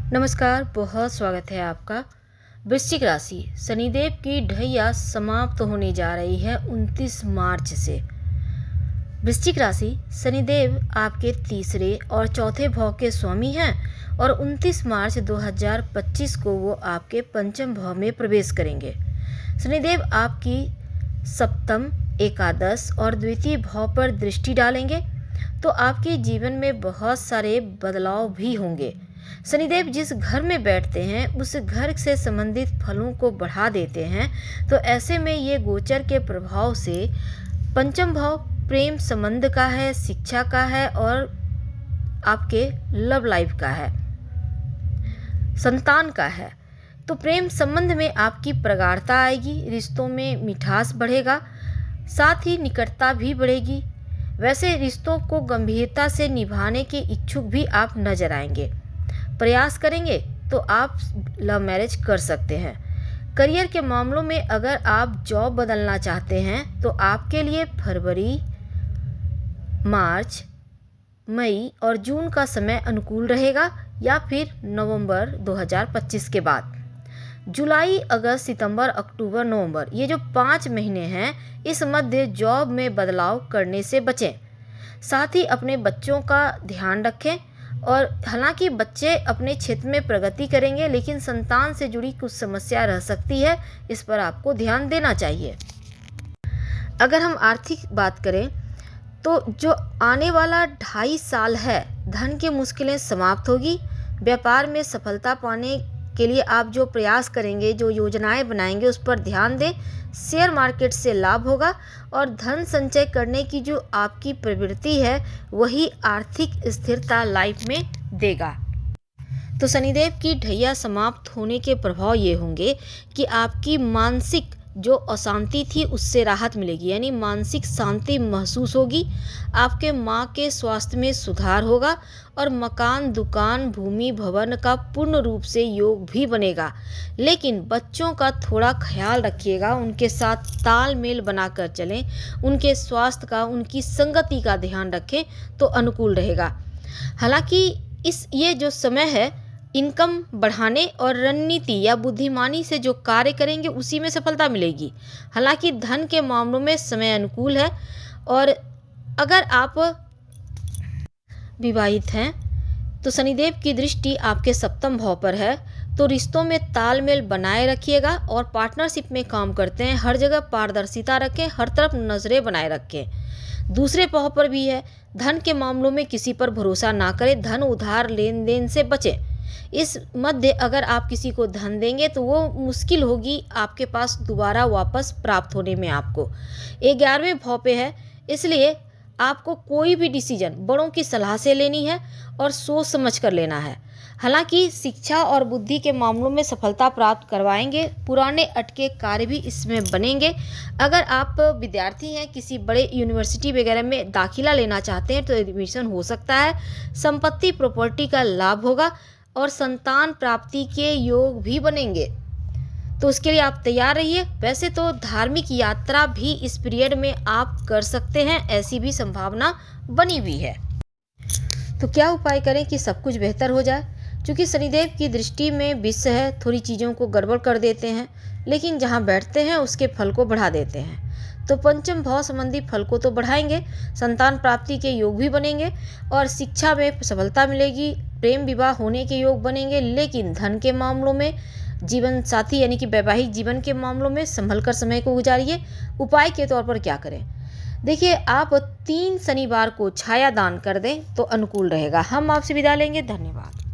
नमस्कार, बहुत स्वागत है आपका। वृश्चिक राशि, शनिदेव की ढैया समाप्त होने जा रही है 29 मार्च से। वृश्चिक राशि, शनिदेव आपके तीसरे और चौथे भाव के स्वामी हैं और 29 मार्च 2025 को वो आपके पंचम भाव में प्रवेश करेंगे। शनिदेव आपकी सप्तम, एकादश और द्वितीय भाव पर दृष्टि डालेंगे तो आपके जीवन में बहुत सारे बदलाव भी होंगे। शनिदेव जिस घर में बैठते हैं उस घर से संबंधित फलों को बढ़ा देते हैं, तो ऐसे में ये गोचर के प्रभाव से पंचम भाव प्रेम संबंध का है, शिक्षा का है और आपके लव लाइफ का है, संतान का है। तो प्रेम संबंध में आपकी प्रगाढ़ता आएगी, रिश्तों में मिठास बढ़ेगा, साथ ही निकटता भी बढ़ेगी। वैसे रिश्तों को गंभीरता से निभाने के इच्छुक भी आप नजर आएंगे। प्रयास करेंगे तो आप लव मैरिज कर सकते हैं। करियर के मामलों में अगर आप जॉब बदलना चाहते हैं तो आपके लिए फरवरी, मार्च, मई और जून का समय अनुकूल रहेगा या फिर नवंबर 2025 के बाद। जुलाई, अगस्त, सितंबर, अक्टूबर, नवंबर, ये जो 5 महीने हैं, इस मध्य जॉब में बदलाव करने से बचें। साथ ही अपने बच्चों का ध्यान रखें। और हालांकि बच्चे अपने क्षेत्र में प्रगति करेंगे, लेकिन संतान से जुड़ी कुछ समस्या रह सकती है, इस पर आपको ध्यान देना चाहिए। अगर हम आर्थिक बात करें तो जो आने वाला 2.5 साल है, धन की मुश्किलें समाप्त होगी। व्यापार में सफलता पाने के लिए आप जो प्रयास करेंगे, जो योजनाएं बनाएंगे, उस पर ध्यान दें। शेयर मार्केट से लाभ होगा और धन संचय करने की जो आपकी प्रवृत्ति है वही आर्थिक स्थिरता लाइफ में देगा। तो शनिदेव की ढैया समाप्त होने के प्रभाव ये होंगे कि आपकी मानसिक जो अशांति थी उससे राहत मिलेगी, यानी मानसिक शांति महसूस होगी। आपके माँ के स्वास्थ्य में सुधार होगा और मकान, दुकान, भूमि, भवन का पूर्ण रूप से योग भी बनेगा। लेकिन बच्चों का थोड़ा ख्याल रखिएगा, उनके साथ तालमेल बनाकर चलें, उनके स्वास्थ्य का, उनकी संगति का ध्यान रखें तो अनुकूल रहेगा। हालांकि ये जो समय है, इनकम बढ़ाने और रणनीति या बुद्धिमानी से जो कार्य करेंगे उसी में सफलता मिलेगी। हालांकि धन के मामलों में समय अनुकूल है। और अगर आप विवाहित हैं तो शनिदेव की दृष्टि आपके सप्तम भाव पर है, तो रिश्तों में तालमेल बनाए रखिएगा। और पार्टनरशिप में काम करते हैं, हर जगह पारदर्शिता रखें, हर तरफ नजरें बनाए रखें। दूसरे भाव पर भी है, धन के मामलों में किसी पर भरोसा ना करें, धन उधार लेन देन से बचें। इस मध्य अगर आप किसी को धन देंगे तो वो मुश्किल होगी आपके पास दोबारा वापस प्राप्त होने में। आपको 11वें भाव पे है, इसलिए आपको कोई भी डिसीजन बड़ों की सलाह से लेनी है और सोच समझ कर लेना है। हालांकि शिक्षा और बुद्धि के मामलों में सफलता प्राप्त करवाएंगे, पुराने अटके कार्य भी इसमें बनेंगे। अगर आप विद्यार्थी हैं, किसी बड़े यूनिवर्सिटी वगैरह में दाखिला लेना चाहते हैं तो एडमिशन हो सकता है। संपत्ति, प्रॉपर्टी का लाभ होगा और संतान प्राप्ति के योग भी बनेंगे, तो उसके लिए आप तैयार रहिए। वैसे तो धार्मिक यात्रा भी इस पीरियड में आप कर सकते हैं, ऐसी भी संभावना बनी हुई है। तो क्या उपाय करें कि सब कुछ बेहतर हो जाए? क्योंकि शनिदेव की दृष्टि में विष है, थोड़ी चीज़ों को गड़बड़ कर देते हैं, लेकिन जहाँ बैठते हैं उसके फल को बढ़ा देते हैं। तो पंचम भाव संबंधी फल को तो बढ़ाएंगे, संतान प्राप्ति के योग भी बनेंगे और शिक्षा में सफलता मिलेगी, प्रेम विवाह होने के योग बनेंगे। लेकिन धन के मामलों में, जीवन साथी यानी कि वैवाहिक जीवन के मामलों में संभल कर समय को गुजारिए। उपाय के तौर पर क्या करें? देखिए, आप 3 शनिवार को छाया दान कर दें तो अनुकूल रहेगा। हम आपसे विदा लेंगे। धन्यवाद।